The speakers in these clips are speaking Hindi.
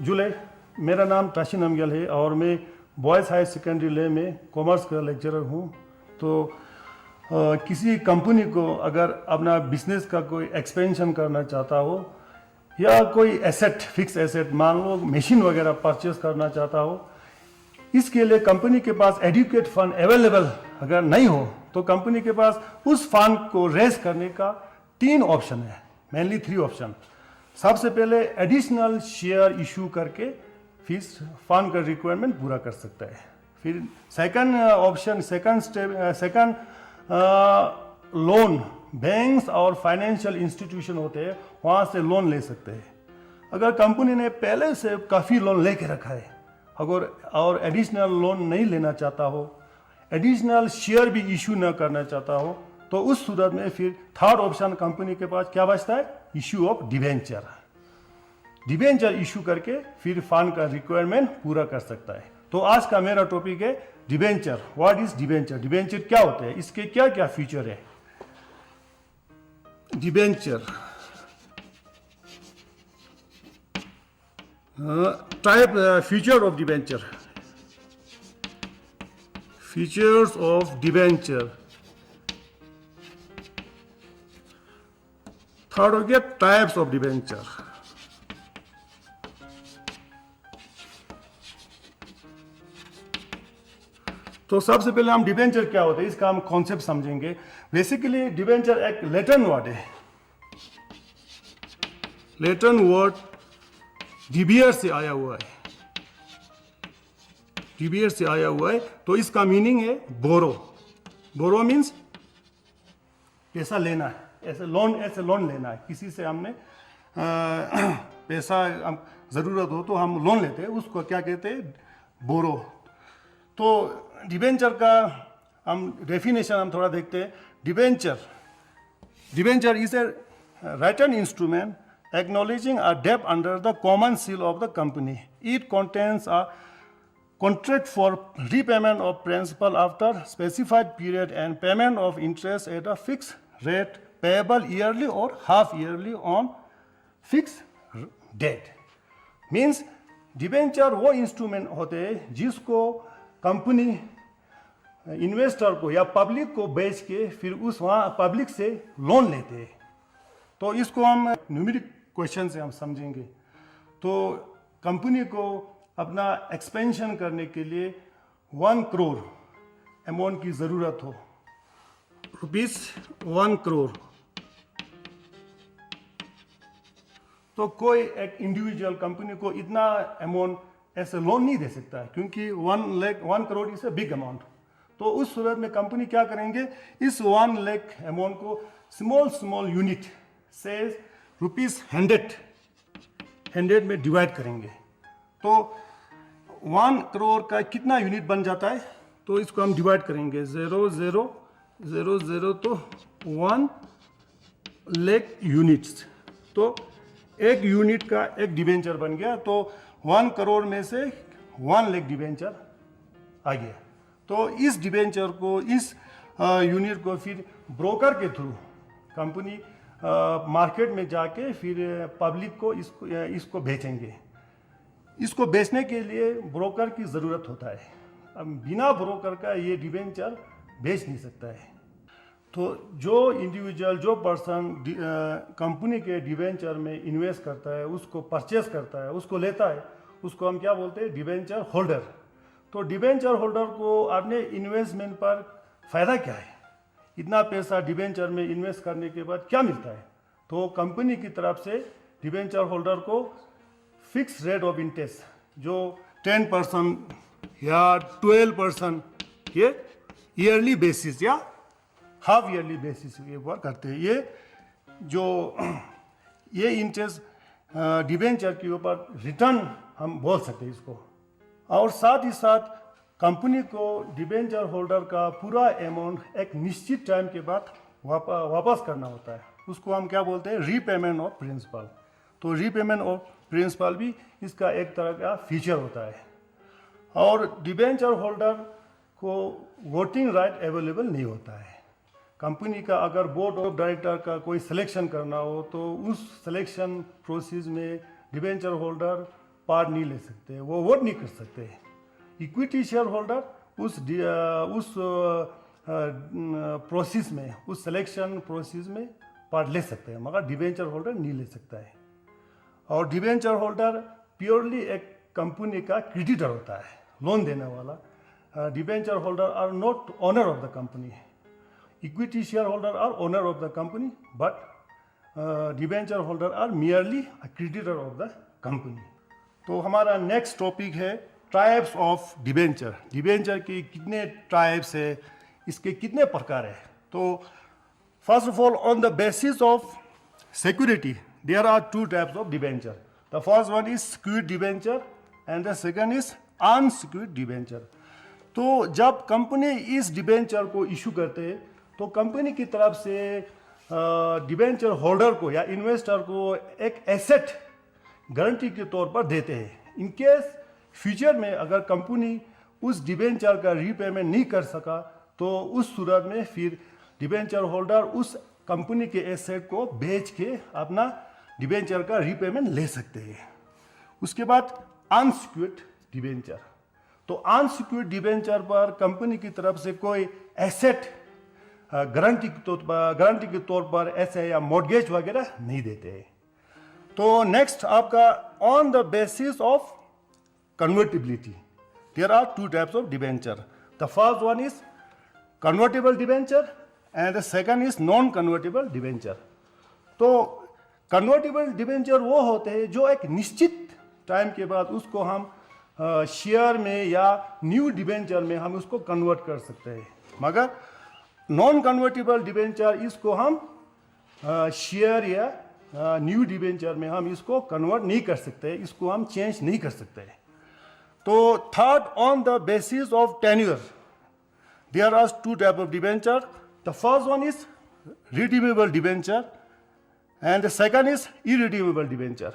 जुलाई। मेरा नाम ताशी नमग्याल है और मैं बॉयज़ हाई सेकेंडरी ले में कॉमर्स का लेक्चरर हूँ। तो किसी कंपनी को अगर अपना बिजनेस का कोई एक्सपेंशन करना चाहता हो या कोई एसेट, फिक्स एसेट, मान लो मशीन वगैरह परचेस करना चाहता हो, इसके लिए कंपनी के पास एडिक्वेट फंड अवेलेबल अगर नहीं हो तो कंपनी के पास उस फंड को रेज करने का 3 ऑप्शन है, मेनली 3 ऑप्शन। सबसे पहले एडिशनल शेयर इशू करके फिर फंड का रिक्वायरमेंट पूरा कर सकता है। फिर second option, second loan, banks और फाइनेंशियल इंस्टीट्यूशन होते हैं, वहाँ से लोन ले सकते हैं। अगर कंपनी ने पहले से काफ़ी लोन लेके रखा है अगर और एडिशनल लोन नहीं लेना चाहता हो, एडिशनल शेयर भी इशू ना करना चाहता हो, तो उस सूरत में फिर थर्ड ऑप्शन कंपनी के पास क्या बचता है, issue of debenture. Debenture issue करके फिर फंड का रिक्वायरमेंट पूरा कर सकता है। तो आज का मेरा टॉपिक है debenture. What is debenture? Debenture क्या होते हैं, इसके क्या क्या फीचर है। Debenture type, feature of debenture, features of debenture. Third हो गया टाइप्स ऑफ डिबेंचर। तो सबसे पहले हम डिबेंचर क्या होता है इसका हम कॉन्सेप्ट समझेंगे। बेसिकली डिबेंचर एक लैटिन वर्ड है, लैटिन वर्ड डिबियर से आया हुआ है, डिबियर से आया हुआ है। तो इसका मीनिंग है बोरो। बोरो मीन्स पैसा लेना है, ऐसे लोन लेना है। किसी से हमने पैसा ज़रूरत हो तो हम लोन लेते हैं, उसको क्या कहते हैं, बोरो। तो डिबेंचर का हम डेफिनेशन हम थोड़ा देखते हैं। Debenture is a written instrument acknowledging a debt under the common seal of the company. It contains a contract for repayment of principal after specified period and payment of interest at a fixed rate payable yearly or half yearly on fixed date. Means debenture वो इंस्ट्रूमेंट होते हैं जिसको कंपनी इन्वेस्टर को या पब्लिक को बेच के फिर उस वहाँ पब्लिक से लोन लेते हैं। तो इसको हम न्यूमेरिक क्वेश्चन से हम समझेंगे। तो कंपनी को अपना एक्सपेंशन करने के लिए 1 करोड़ अमाउंट की ज़रूरत हो, रुपीस 1 करोड़, तो कोई एक इंडिविजुअल कंपनी को इतना अमाउंट ऐसे लोन नहीं दे सकता है, क्योंकि 1 crore is a big amount. तो उस सूरत में कंपनी क्या करेंगे, इस 1 लाख अमाउंट को स्मॉल यूनिट से रुपीस 100 में डिवाइड करेंगे। तो 1 करोड़ का कितना यूनिट बन जाता है, तो इसको हम डिवाइड करेंगे 0.000 तो 1 लाख यूनिट्स। तो 1 यूनिट का एक डिबेंचर बन गया। तो 1 करोड़ में से 1 लाख डिबेंचर आ गया। तो इस डिबेंचर को, इस यूनिट को फिर ब्रोकर के थ्रू कंपनी मार्केट में जाके फिर पब्लिक को इसको बेचेंगे। इसको बेचने के लिए ब्रोकर की ज़रूरत होता है। अब बिना ब्रोकर का ये डिबेंचर बेच नहीं सकता है। तो जो इंडिविजुअल, जो पर्सन कंपनी के डिबेंचर में इन्वेस्ट करता है, उसको परचेस करता है, उसको लेता है, उसको हम क्या बोलते हैं, डिबेंचर होल्डर। तो डिबेंचर होल्डर को अपने इन्वेस्टमेंट पर फ़ायदा क्या है, इतना पैसा डिबेंचर में इन्वेस्ट करने के बाद क्या मिलता है। तो कंपनी की तरफ से डिबेंचर होल्डर को फिक्स रेट ऑफ इंटरेस्ट जो 10% या 12% ये ईयरली बेसिस या हाफ ईयरली बेसिस ये वर्क करते हैं। ये इंटरेस्ट डिबेंचर के ऊपर रिटर्न हम बोल सकते हैं इसको। और साथ ही साथ कंपनी को डिबेंचर होल्डर का पूरा अमाउंट एक निश्चित टाइम के बाद वापस करना होता है। उसको हम क्या बोलते हैं, रीपेमेंट ऑफ प्रिंसिपल। तो रीपेमेंट ऑफ प्रिंसिपल भी इसका एक तरह का फीचर होता है। और डिबेंचर होल्डर को वोटिंग राइट अवेलेबल नहीं होता है। कंपनी का अगर बोर्ड ऑफ डायरेक्टर का कोई सिलेक्शन करना हो तो उस सिलेक्शन प्रोसेस में डिबेंचर होल्डर पार्ट नहीं ले सकते, वो वोट नहीं कर सकते। इक्विटी शेयर होल्डर उस प्रोसेस में, उस सिलेक्शन प्रोसेस में पार्ट ले सकते हैं, मगर डिबेंचर होल्डर नहीं ले सकता है। और डिबेंचर होल्डर प्योरली एक कंपनी का क्रेडिटर होता है, लोन देने वाला। Debenture holder are not owner of the company. Equity share holder are owner of the company, but debenture holder are merely a creditor of the company. तो हमारा नेक्स्ट टॉपिक है टाइप्स ऑफ डिबेंचर। डिबेंचर के कितने टाइप्स है, इसके कितने प्रकार है। तो first of all, on the basis of security there are two types of debenture. The first one is secured debenture and the second is unsecured debenture. तो जब कंपनी इस डिबेंचर को इशू करते हैं तो कंपनी की तरफ से डिबेंचर होल्डर को या इन्वेस्टर को एक एसेट गारंटी के तौर पर देते हैं। इन केस फ्यूचर में अगर कंपनी उस डिबेंचर का रीपेमेंट नहीं कर सका तो उस सूरत में फिर डिबेंचर होल्डर उस कंपनी के एसेट को बेच के अपना डिबेंचर का रीपेमेंट ले सकते हैं। उसके बाद अनसिक्योर्ड डिबेंचर। तो अनसिक्योर्ड डिबेंचर पर कंपनी की तरफ से कोई एसेट गारंटी के तौर पर ऐसे या मॉर्गेज वगैरह नहीं देते हैं। तो नेक्स्ट आपका on the basis of convertibility, there are two types of debenture. The first one is convertible debenture and the second is non convertible debenture. तो convertible debenture वो होते हैं जो एक निश्चित टाइम के बाद उसको हम शेयर में या न्यू डिबेंचर में हम उसको कन्वर्ट कर सकते हैं, मगर नॉन कन्वर्टिबल डिबेंचर इसको हम शेयर या न्यू डिबेंचर में हम इसको कन्वर्ट नहीं कर सकते, इसको हम चेंज नहीं कर सकते। तो third, on the basis of tenure there are two type of debenture. The first one is redeemable debenture and the second is irredeemable debenture.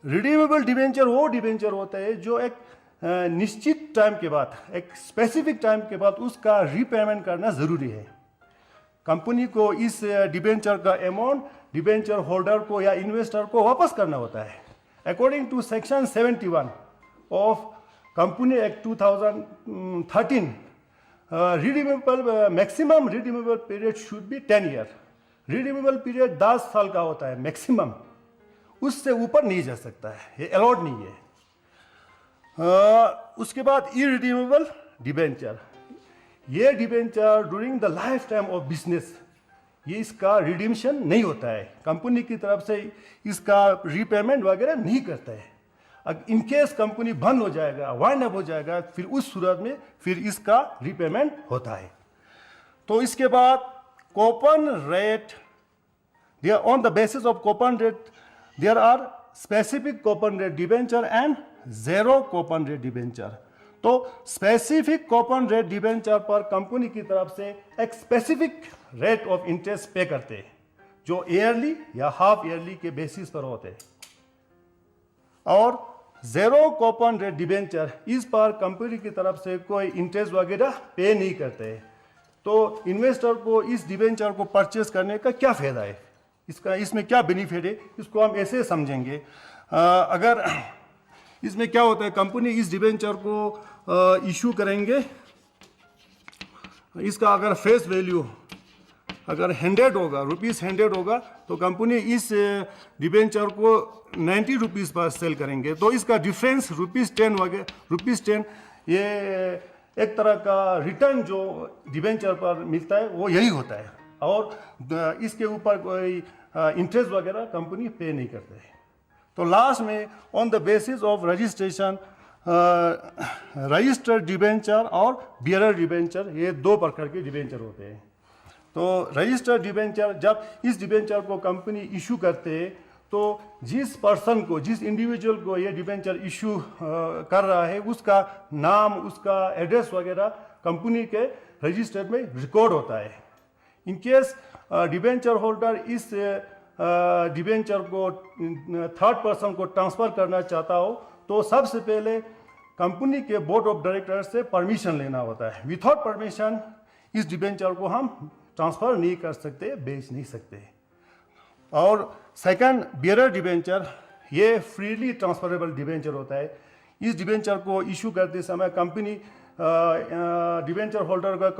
Redeemable debenture वो डिबेंचर होता है जो एक निश्चित टाइम के बाद, एक स्पेसिफिक टाइम के बाद उसका रीपेमेंट करना ज़रूरी है। कंपनी को इस डिबेंचर का अमाउंट डिबेंचर होल्डर को या इन्वेस्टर को वापस करना होता है। According to section 71 of Company Act 2013, maximum redeemable period should be 10 year. Redeemable period 10 साल का होता है मैक्सिमम, उससे ऊपर नहीं जा सकता है, ये अलाउड नहीं है। उसके बाद इरिडीमेबल डिबेंचर। ये debenture during the life time of business ये इसका रिडीम्शन नहीं होता है, कंपनी की तरफ से इसका रीपेमेंट वगैरह नहीं करता है। इन केस कंपनी बंद हो जाएगा, वाइंड अप हो जाएगा, फिर उस सूरत में फिर इसका रीपेमेंट होता है। तो इसके बाद coupon rate, there on the basis of coupon rate there are specific coupon rate debenture and zero coupon rate debenture. तो स्पेसिफिक कूपन रेट डिबेंचर पर कंपनी की तरफ से एक स्पेसिफिक रेट ऑफ इंटरेस्ट पे करते हैं जो ईयरली या हाफ ईयरली के बेसिस पर होते हैं। और जेरो कूपन रेट डिबेंचर, इस पर कंपनी की तरफ से कोई इंटरेस्ट वगैरह पे नहीं करते हैं। तो इन्वेस्टर को इस डिबेंचर को परचेस करने का क्या फ़ायदा है, इसमें क्या बेनिफिट है, इसको हम ऐसे समझेंगे। अगर इसमें क्या होता है, कंपनी इस डिबेंचर को इशू करेंगे, इसका अगर फेस वैल्यू अगर 100 होगा, ₹100 होगा, तो कंपनी इस डिबेंचर को 90 रुपीज़ पर सेल करेंगे। तो इसका डिफरेंस ₹10 वगैरह, ₹10 ये एक तरह का रिटर्न जो डिबेंचर पर मिलता है वो यही होता है, और इसके ऊपर कोई इंटरेस्ट वगैरह कंपनी पे नहीं करते है। तो लास्ट में on the basis of registration, registered debenture और बियरर डिबेंचर, ये दो प्रकार के डिबेंचर होते हैं। तो रजिस्टर्ड डिबेंचर, जब इस डिबेंचर को कंपनी इशू करते हैं तो जिस पर्सन को, जिस इंडिविजुअल को ये डिबेंचर इशू कर रहा है उसका नाम, उसका एड्रेस वगैरह कंपनी के रजिस्टर में रिकॉर्ड होता है। इन केस डिबेंचर होल्डर इस डिबेंचर को थर्ड पर्सन को ट्रांसफ़र करना चाहता हो तो सबसे पहले कंपनी के बोर्ड ऑफ डायरेक्टर से परमिशन लेना होता है। विदाउट परमिशन इस डिबेंचर को हम ट्रांसफ़र नहीं कर सकते, बेच नहीं सकते। और सेकंड बियरर डिबेंचर, ये फ्रीली ट्रांसफरेबल डिबेंचर होता है। इस डिबेंचर को इशू करते समय कंपनी डिबेंचर होल्डर का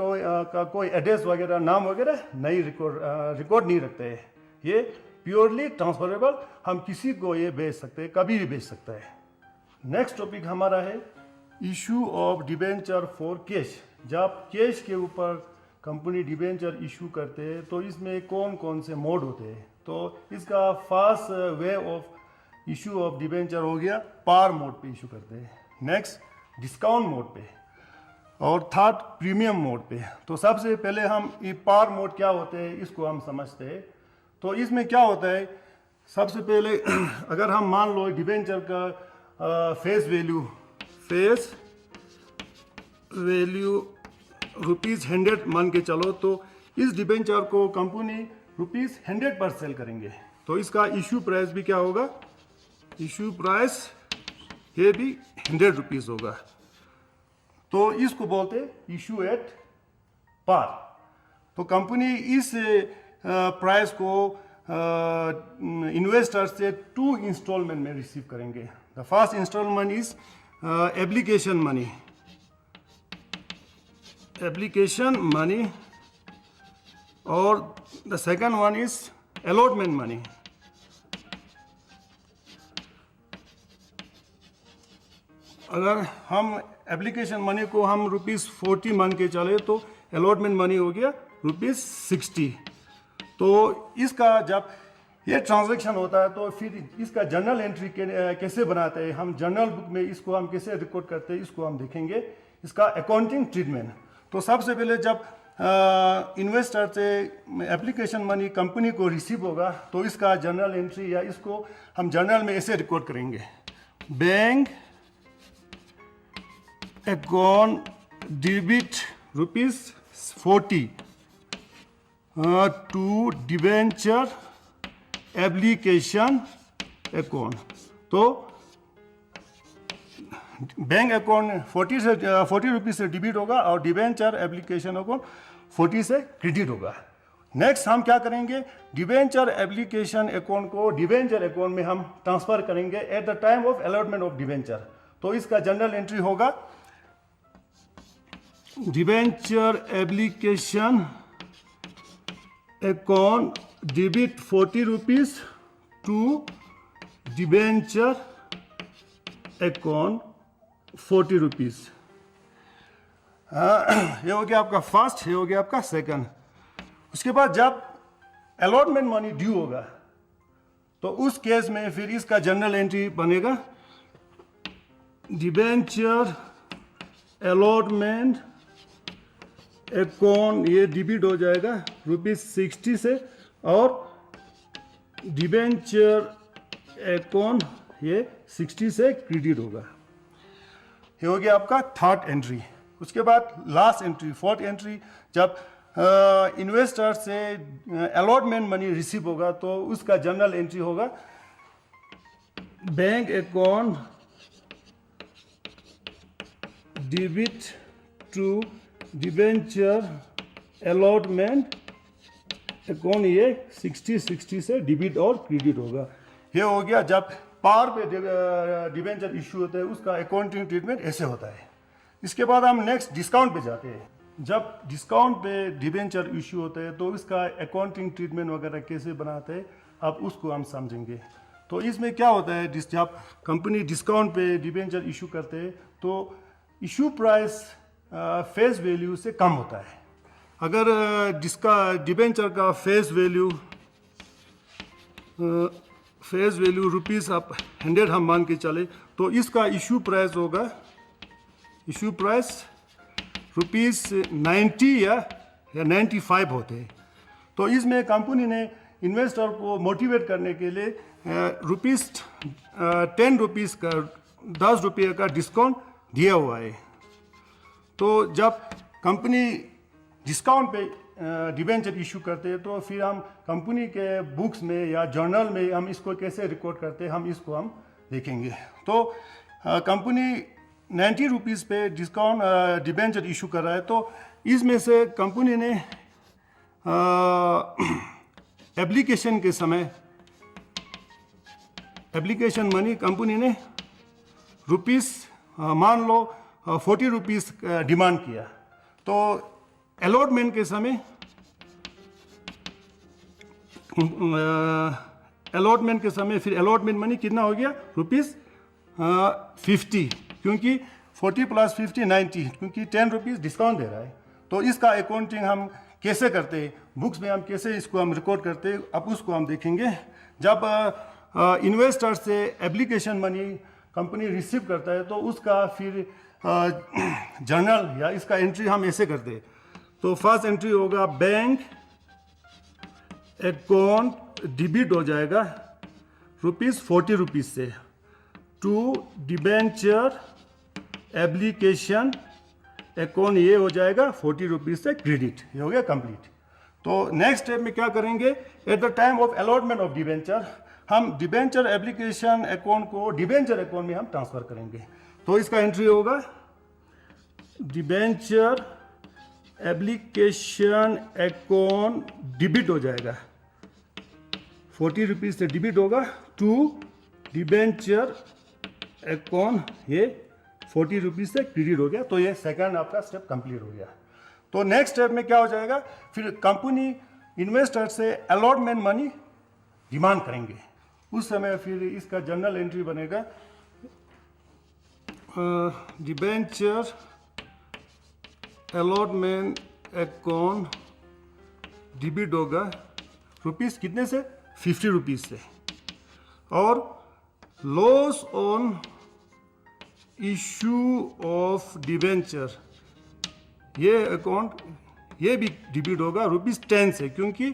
कोई एड्रेस वगैरह नाम वगैरह नहीं रिकॉर्ड नहीं रखते हैं। ये प्योरली ट्रांसफरेबल, हम किसी को ये बेच सकते हैं, कभी भी बेच सकता है। नेक्स्ट टॉपिक हमारा है issue of debenture for cash. जब कैश के ऊपर कंपनी डिबेंचर इशू करते हैं तो इसमें कौन कौन से मोड होते हैं। तो इसका first way of issue of debenture हो गया पार मोड पे इशू करते हैं, नेक्स्ट डिस्काउंट मोड पे, और थर्ड प्रीमियम मोड पे। तो सबसे पहले हम ये पार मोड क्या होते हैं इसको हम समझते हैं। तो इसमें क्या होता है, सबसे पहले अगर हम मान लो डिबेंचर का फेस वैल्यू ₹100 मान के चलो, तो इस डिबेंचर को कंपनी ₹100 पर सेल करेंगे। तो इसका इशू प्राइस भी क्या होगा, इशू प्राइस ये भी ₹100 होगा। तो इसको बोलते हैं इशू एट पार। तो कंपनी इस प्राइस को इन्वेस्टर से 2 इंस्टॉलमेंट में रिसीव करेंगे। The first instalment is application money और the second one is allotment money. अगर हम एप्लीकेशन मनी को हम ₹40 मान के चले तो अलॉटमेंट मनी हो गया ₹60। तो इसका जब ये ट्रांजैक्शन होता है तो फिर इसका जर्नल एंट्री कैसे बनाते हैं, हम जर्नल बुक में इसको हम कैसे रिकॉर्ड करते हैं, इसको हम देखेंगे। इसका अकाउंटिंग ट्रीटमेंट, तो सबसे पहले जब इन्वेस्टर से एप्लीकेशन मनी कंपनी को रिसीव होगा तो इसका जर्नल एंट्री या इसको हम जर्नल में ऐसे रिकॉर्ड करेंगे, bank account debit ₹40 to debenture application account. तो बैंक अकाउंट 40 रुपीज़ से डेबिट होगा और डिबेंचर एप्लीकेशन अकाउंट 40 से क्रेडिट होगा। नेक्स्ट हम क्या करेंगे, डिबेंचर एप्लीकेशन अकाउंट को डिबेंचर अकाउंट में हम ट्रांसफर करेंगे at the time of allotment of debenture. तो इसका जनरल एंट्री होगा debenture application account debit ₹40 to debenture account ₹40। ये हो गया आपका फर्स्ट, ये हो गया आपका सेकंड। उसके बाद जब अलॉटमेंट मनी ड्यू होगा तो उस केस में फिर इसका जनरल एंट्री बनेगा डिबेंचर अलॉटमेंट अकाउंट, ये डेबिट हो जाएगा ₹60 से, और डिबेंचर अकाउंट ये 60 से क्रेडिट होगा। ये हो गया आपका थर्ड एंट्री। उसके बाद लास्ट एंट्री, फोर्थ एंट्री, जब इन्वेस्टर से अलॉटमेंट मनी रिसीव होगा तो उसका जनरल एंट्री होगा bank account debit to debenture allotment account, ये 60 से डेबिट और क्रेडिट होगा। ये हो गया जब पार पे डिबेंचर इशू होता है उसका अकाउंटिंग ट्रीटमेंट ऐसे होता है। इसके बाद हम नेक्स्ट डिस्काउंट पे जाते हैं। जब डिस्काउंट पे डिबेंचर इशू होता है तो इसका अकाउंटिंग ट्रीटमेंट वगैरह कैसे बनाते हैं अब उसको हम समझेंगे। तो इसमें क्या होता है, जब कंपनी डिस्काउंट पे डिबेंचर इशू करते हैं तो इशू प्राइस फेस वैल्यू से कम होता है। अगर जिसका डिबेंचर का फेस वैल्यू ₹100 हम मान के चले तो इसका इशू प्राइस होगा, इशू प्राइस ₹90 या 95 होते हैं। तो इसमें कंपनी ने इन्वेस्टर को मोटिवेट करने के लिए ₹10 का ₹10 का डिस्काउंट दिया हुआ है। तो जब कंपनी डिस्काउंट पे डिबेंचर इशू करते हैं तो फिर हम कंपनी के बुक्स में या जर्नल में हम इसको कैसे रिकॉर्ड करते हैं हम देखेंगे। तो कंपनी ₹90 पे डिस्काउंट डिबेंचर इशू कर रहा है, तो इसमें से कंपनी ने एप्लीकेशन के समय एप्लीकेशन मनी कंपनी ने रुपीस मान लो 40 रुपीस डिमांड किया, तो अलॉटमेंट के समय फिर अलॉटमेंट मनी कितना हो गया रुपीस 50, क्योंकि 40 + 50 90, क्योंकि 10 रुपीस डिस्काउंट दे रहा है। तो इसका अकाउंटिंग हम कैसे करते हैं, बुक्स में हम कैसे इसको हम रिकॉर्ड करते हैं, अब उसको हम देखेंगे। जब इन्वेस्टर से एप्लीकेशन मनी कंपनी रिसीव करता है तो उसका फिर जर्नल या इसका एंट्री हम ऐसे करते हैं। तो फर्स्ट एंट्री होगा बैंक अकाउंट डिबिट हो जाएगा रुपीस 40 रुपीस से टू डिबेंचर एप्लीकेशन अकाउंट, ये हो जाएगा 40 रुपीस से क्रेडिट, ये हो गया कंप्लीट। तो नेक्स्ट स्टेप में क्या करेंगे, at the time of allotment of debenture हम डिबेंचर एप्लीकेशन अकाउंट को डिबेंचर अकाउंट में हम ट्रांसफर करेंगे। तो इसका एंट्री होगा डिबेंचर एप्लीकेशन अकाउंट डिबिट हो जाएगा 40 रुपीज से डिबिट होगा टू डिबेंचर अकाउंट, ये 40 रुपीज से क्रेडिट हो गया। तो ये सेकंड आपका स्टेप कंप्लीट हो गया। तो नेक्स्ट स्टेप में क्या हो जाएगा, फिर कंपनी इन्वेस्टर से अलॉटमेंट मनी डिमांड करेंगे, उस समय फिर इसका जर्नल एंट्री बनेगा डिबेंचर अलॉटमेंट अकाउंट डिबिट होगा रुपीस कितने से 50 रुपीज से, और loss on issue of debenture ये अकाउंट ये भी डिबिट होगा रुपीस 10 से, क्योंकि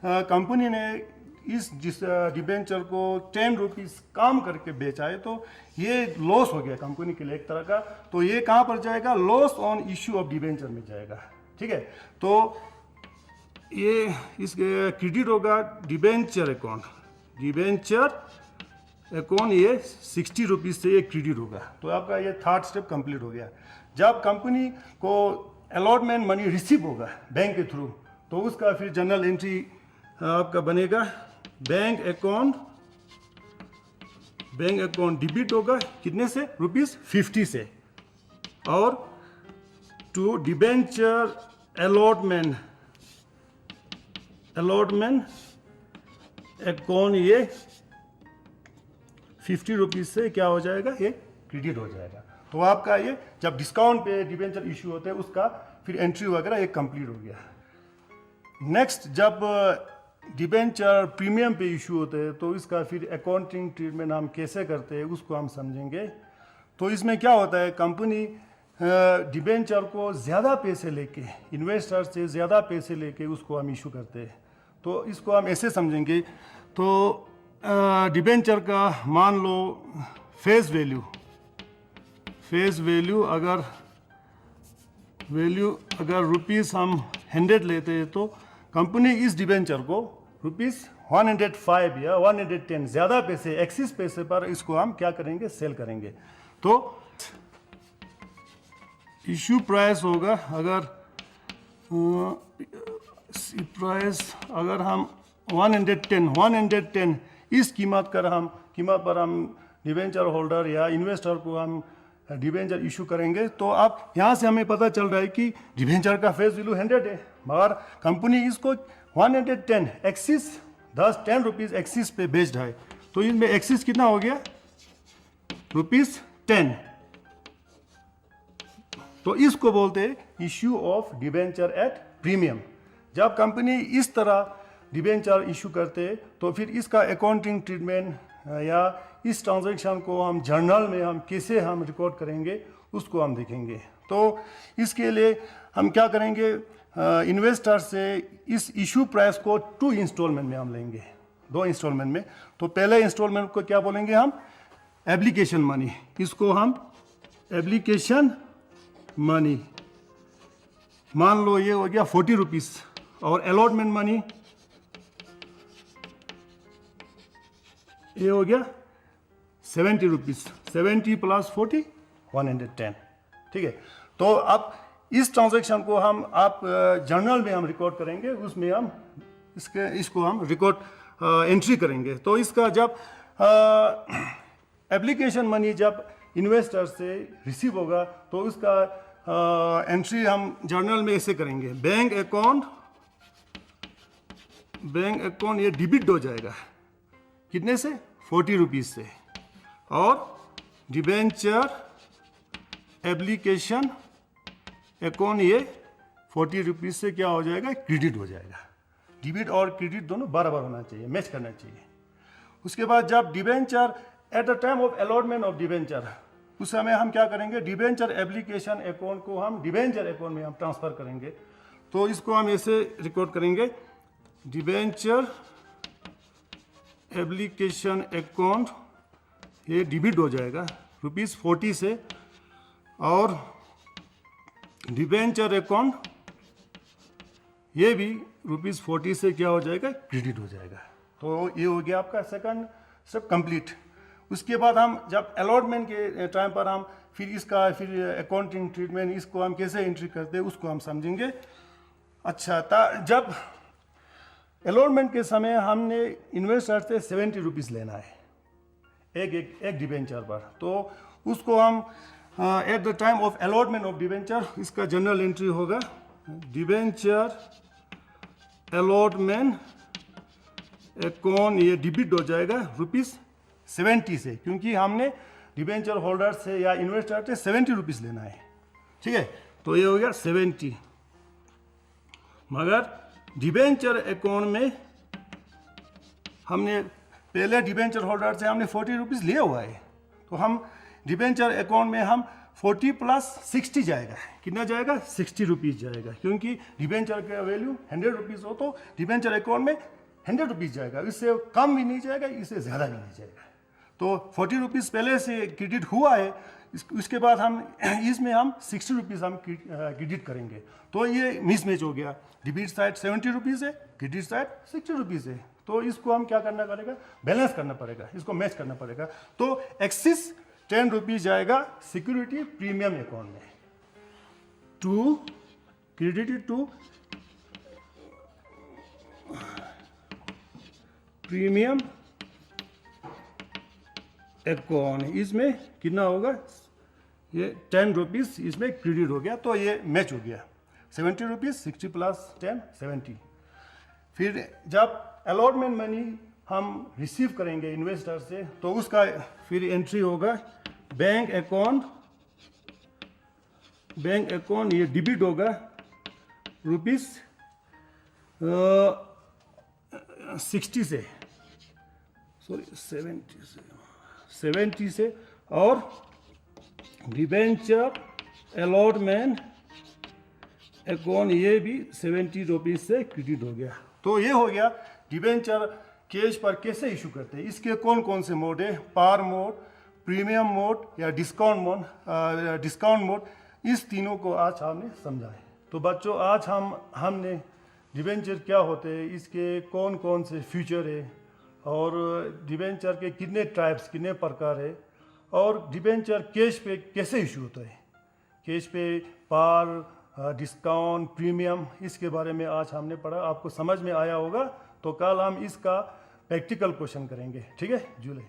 कंपनी ने जिस डिबेंचर को 10 रुपीस काम करके बेचा है, तो ये लॉस हो गया कंपनी के लिए एक तरह का। तो ये कहाँ पर जाएगा, loss on issue of debenture में जाएगा। ठीक है, तो ये इसके क्रेडिट होगा डिबेंचर अकाउंट, ये 60 रुपीज से ये क्रेडिट होगा। तो आपका ये थर्ड स्टेप कंप्लीट हो गया। जब कंपनी को अलॉटमेंट मनी रिसीव होगा बैंक के थ्रू, तो उसका फिर जनरल एंट्री आपका बनेगा बैंक अकाउंट डिबिट होगा कितने से रुपीस 50 से, और टू डिबेंचर अलॉटमेंट अकाउंट ये 50 रुपीज से क्या हो जाएगा, ये क्रेडिट हो जाएगा। तो आपका ये जब डिस्काउंट पे डिबेंचर इशू होते हैं उसका फिर एंट्री वगैरह ये कंप्लीट हो गया। नेक्स्ट जब डिबेंचर प्रीमियम पे इशू होते हैं तो इसका फिर अकाउंटिंग ट्रीटमेंट हम कैसे करते हैं उसको हम समझेंगे। तो इसमें क्या होता है, कंपनी डिबेंचर को ज़्यादा पैसे लेके, इन्वेस्टर से ज़्यादा पैसे लेके उसको हम इशू करते हैं। तो इसको हम ऐसे समझेंगे, तो डिबेंचर का मान लो फेस वैल्यू अगर रुपीस हम 100 लेते हैं, तो कंपनी इस डिबेंचर को रुपीस 105 या 110 ज़्यादा पैसे, एक्सिस पैसे पर इसको हम क्या करेंगे, सेल करेंगे। तो इशू प्राइस होगा अगर हम 110 इस कीमत पर हम डिबेंचर होल्डर या इन्वेस्टर को हम डिबेंचर इशू करेंगे। तो आप यहाँ से हमें पता चल रहा है कि डिबेंचर का फेस वैल्यू 100 है, मगर कंपनी इसको 110 एक्सिस 10 रुपीज़ एक्सिस पे बेच्ड है। तो इसमें एक्सिस कितना हो गया, रुपीस 10। तो इसको बोलते हैं issue of debenture at premium. जब कंपनी इस तरह डिबेंचर इशू करते हैं तो फिर इसका अकाउंटिंग ट्रीटमेंट या इस ट्रांजैक्शन को हम जर्नल में हम कैसे हम रिकॉर्ड करेंगे उसको हम देखेंगे। तो इसके लिए हम क्या करेंगे, इन्वेस्टर से इस इशू प्राइस को 2 इंस्टॉलमेंट में हम लेंगे, 2 इंस्टॉलमेंट में। तो पहले इंस्टॉलमेंट को क्या बोलेंगे हम, एप्लीकेशन मनी, इसको हम एप्लीकेशन मनी मान लो ये हो गया 40 रुपीज़, और अलॉटमेंट मनी ये हो गया 70 रुपीज़, 70 + 40 110। ठीक है, तो अब इस ट्रांजैक्शन को हम आप जर्नल में हम रिकॉर्ड करेंगे, उसमें हम इसको हम रिकॉर्ड एंट्री करेंगे। तो इसका जब एप्लीकेशन मनी जब इन्वेस्टर से रिसीव होगा तो उसका एंट्री हम जर्नल में ऐसे करेंगे, बैंक अकाउंट ये डिबिट हो जाएगा कितने से, 40 रुपीज़ से, और डिबेंचर एप्लीकेशन अकाउंट ये 40 रुपीज़ से क्या हो जाएगा, क्रेडिट हो जाएगा। डिबिट और क्रेडिट दोनों बराबर होना चाहिए, मैच करना चाहिए। उसके बाद जब debenture eight the time of allotment of debenture, उस समय हम क्या करेंगे, डिबेंचर एप्लीकेशन अकाउंट को हम डिबेंचर अकाउंट में हम ट्रांसफ़र करेंगे। तो इसको हम ऐसे रिकॉर्ड करेंगे, डिबेंचर एप्लीकेशन अकाउंट ये डिबिट हो जाएगा ₹40 से, और डिबेंचर अकाउंट ये भी ₹40 से क्या हो जाएगा, क्रेडिट हो जाएगा। तो ये हो गया आपका सेकंड स्टेप कंप्लीट। उसके बाद हम जब अलॉटमेंट के टाइम पर हम फिर अकाउंटिंग ट्रीटमेंट इसको हम कैसे एंट्री करते हैं उसको हम समझेंगे। अच्छा, जब अलॉटमेंट के समय हमने इन्वेस्टर से 70 रुपीज़ लेना है एक डिबेंचर पर, तो उसको हम eight the time of allotment of debenture इसका जनरल एंट्री होगा, डिबेंचर अलॉटमेंट अकाउंट ये डिबिट हो जाएगा ₹70 से, क्योंकि हमने डिबेंचर होल्डर से या इन्वेस्टर से 70 रुपीज़ लेना है। ठीक है, तो ये हो गया 70, मगर डिबेंचर अकाउंट में हमने पहले डिबेंचर होल्डर से हमने 40 रुपीज़ लिया हुआ है, तो हम डिबेंचर अकाउंट में हम 40 + 60 जाएगा, कितना जाएगा, 60 रुपीज़ जाएगा, क्योंकि डिबेंचर का वैल्यू 100 रुपीज़ हो तो डिबेंचर अकाउंट में 100 रुपीज़ जाएगा, इससे कम भी नहीं जाएगा, इससे ज़्यादा भी नहीं जाएगा। तो 40 रुपीज़ पहले से क्रेडिट हुआ है, उसके बाद हम इसमें हम 60 रुपीज़ हम क्रेडिट करेंगे, तो ये मिसमैच हो गया। डिबिट साइड 70 रुपीज़ है, क्रेडिट साइड 60 रुपीज़ है, तो इसको हम क्या करना पड़ेगा, बैलेंस करना पड़ेगा, इसको मैच करना पड़ेगा। तो एक्सिस 10 रुपीज़ जाएगा सिक्योरिटी प्रीमियम अकाउंट में, to credited to premium account, इसमें कितना होगा, ये 10 रुपीज़ इसमें क्रेडिट हो गया, तो ये मैच हो गया, 70 रुपीज़, 60 + 10 70। फिर जब अलॉटमेंट मनी हम रिसीव करेंगे इन्वेस्टर से, तो उसका फिर एंट्री होगा, बैंक अकाउंट ये डिबिट होगा ₹60 से, सॉरी 70 से, और डिबेंचर अलॉटमेंट अकाउंट ये भी 70 रुपीज़ से क्रेडिट हो गया। तो ये हो गया डिबेंचर कैश पर कैसे इशू करते हैं, इसके कौन कौन से मोड है, पार मोड, प्रीमियम मोड या डिस्काउंट मोड, इस तीनों को आज हमने समझा है। तो बच्चों, आज हमने डिबेंचर क्या होते हैं, इसके कौन कौन से फीचर है, और डिबेंचर के कितने टाइप्स, कितने प्रकार है, और डिबेंचर कैश पे कैसे इशू होता है, कैश पे पार, डिस्काउंट, प्रीमियम, इसके बारे में आज हमने पढ़ा। आपको समझ में आया होगा, तो कल हम इसका प्रैक्टिकल क्वेश्चन करेंगे। ठीक है, जुले।